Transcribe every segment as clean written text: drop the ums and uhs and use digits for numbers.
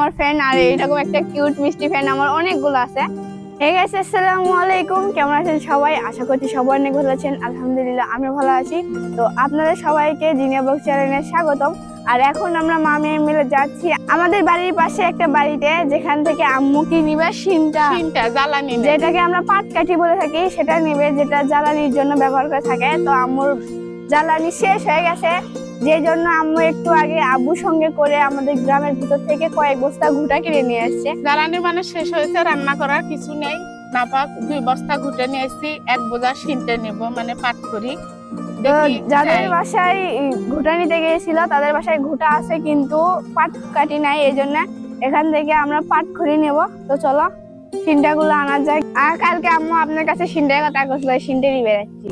আমার ফ্যান, আর এরকম একটা কিউট মিষ্টি ফ্যান আমার অনেকগুলো আছে। হে গাইস, আসসালামু আলাইকুম। কেমন আছেন সবাই? আশা করছি সবাই অনেক ভালো আছেন। আলহামদুলিল্লাহ আমি ভালো আছি। তো আপনাদের সবাইকে জিনিয়া ব্লগ চ্যানেলে স্বাগতম। আর এখন আমরা মামি মিলে যাচ্ছি আমাদের বাড়ির পাশে একটা বাড়িতে, যেখান থেকে আম্মু কি নিবে সিনটা জ্বালানি, যেটাকে আমরা পাটকাঠি বলে থাকি, সেটা নিবে, যেটা জ্বালানির জন্য ব্যবহার করে থাকে। তো আম্মুর জ্বালানি শেষ হয়ে গেছে, যে জন্য আম্মু একটু আগে আব্বুর সঙ্গে করে আমাদের গ্রামের ভিতর থেকে কয়েক বস্তা ঘুটা কিনে নিয়ে আসছে। জ্বালানি মানে শেষ হয়েছে, রান্না করার কিছু নেই, না পাক 2 বস্তা ঘুটে নিয়ে এসেছি। 1 বোঝা শিনতে নেব, মানে পাট করি। যাদের বাসায় ঘুটা নিতে গিয়েছিল তাদের বাসায় ঘুটা আছে, কিন্তু পাট কাটি নাই, এই জন্য এখান থেকে আমরা পাট খড়ি নেব। তো চলো সিনটা গুলো আনা যায়। আর কালকে আম্মু আপনার কাছে সিনটার কথা করছিল, সিনটা নিয়ে যাচ্ছি।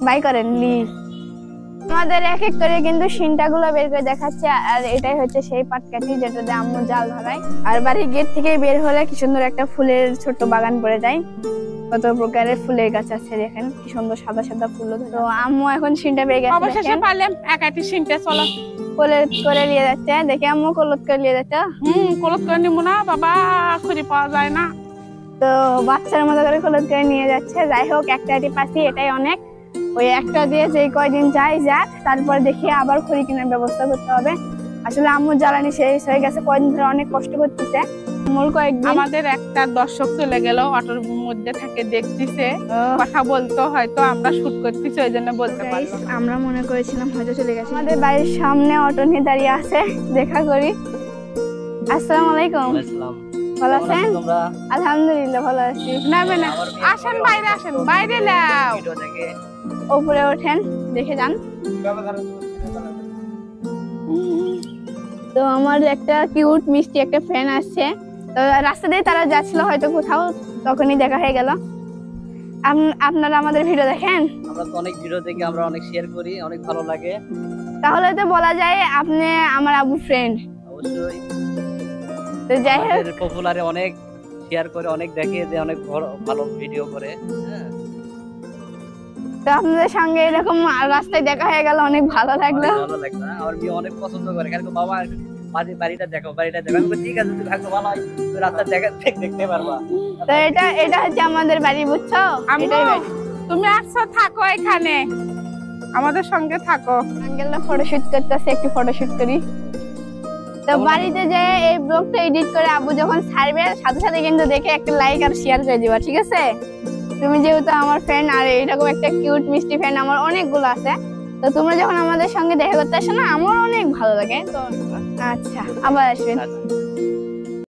বাই করেন লি আমাদের এক এক করে কিন্তু সিনটা গুলো বের করে দেখাচ্ছে। আর এটাই হচ্ছে সেই পাটকাঠি যেটাতে আম্মু জাল ধরায়। আর বাড়ির গেট থেকে বের হলে কি সুন্দর একটা ফুলের ছোট্ট বাগান পড়ে যায়। কত প্রকারের ফুলের গাছ আছে, দেখেন কি সুন্দর সাদা সাদা ফুল। তো আম্মু এখন সিনটা পেয়ে গেছে, অবশেষে পারলাম একাটি সিনটা। চলো কলট করে নিয়ে যাচ্ছে, দেখে আম্মু কলট করে নিয়ে যাচ্ছে। কলট করে নিব না বাবা, খুঁজে পাওয়া যায় না। তো বাচ্চার মতো করে কলট করে নিয়ে যাচ্ছে। যাই হোক, একটা পাচ্ছি, এটাই অনেক। ওই একটা দিয়ে যে কয়দিন যাই যাক, তারপর দেখি আবার খড়ি কেনার ব্যবস্থা করতে হবে। আসলে আম্মু জ্বালানি শেষ হয়ে গেছে, কয়দিন ধরে অনেক কষ্ট করতেছে। আমাদের একটা দর্শক চলে গেল, অটোর মধ্যে থাকে, দেখতেছে, কথা বলতো, হয়তো আমরা শুট করতেছি, ওই জন্য বলতে পারছি। আমরা মনে করেছিলাম হয়তো চলে গেছে। আমাদের বাড়ির সামনে অটো নিয়ে দাঁড়িয়ে আছে, দেখা করি। আসসালামু আলাইকুম। ভালো আছেন? আলহামদুলিল্লাহ ভালো আছি। নামে না, আসেন বাইরে, আসেন বাইরে, লাও উপরে ওঠেন, দেখে যান। তো আমার একটা কিউট মিষ্টি একটা ফ্যান আসছে। তো রাস্তা দিয়ে তারা যাচ্ছিল হয়তো কোথাও, তখনই দেখা হয়ে গেল। আপনারা আমাদের ভিডিও দেখেন? আমরা তো অনেক ভিডিও দেখি, আমরা অনেক শেয়ার করি, অনেক ভালো লাগে। তাহলে তো বলা যায় আপনি আমার আবু ফ্রেন্ড। অবশ্যই। তো যাই হোক, পপুলারে অনেক শেয়ার করে, অনেক দেখে যে অনেক ভালো ভিডিও করে। তো আপনাদের সঙ্গে এরকম রাস্তায় দেখা হয়ে গেল, অনেক ভালো লাগলো। ভালো লাগলো, আমার মেয়ে অনেক পছন্দ করে। কারণ বাবা বাড়িটা দেখো, বাড়িটা দেখো। আমি ঠিক আছে, তুই ভাগ্য ভালো হয়, তুই রাস্তা দেখতে পারবা। তো এটা হচ্ছে আমাদের বাড়ি, বুঝছো? এটাই বাড়ি। তুমি আসছো, থাকো এখানে, আমাদের সঙ্গে থাকো। আঙ্কেলরা ফটোশুট করতেছে, একটু ফটোশুট করি। তো বাড়িতে যে এই ব্লগটা এডিট করে আবু যখন ছাড়বে, সাথে সাথে কিন্তু দেখে একটা লাইক আর শেয়ার করে দিবা, ঠিক আছে? তুমি যেহেতু আমার ফ্রেন্ড, আর এরকম একটা কিউট মিষ্টি ফ্রেন্ড আমার অনেকগুলো আছে। তো তোমরা যখন আমাদের সঙ্গে দেখা করতে আসো না, আমার অনেক ভালো লাগে। তো আচ্ছা, আবার আসবেন।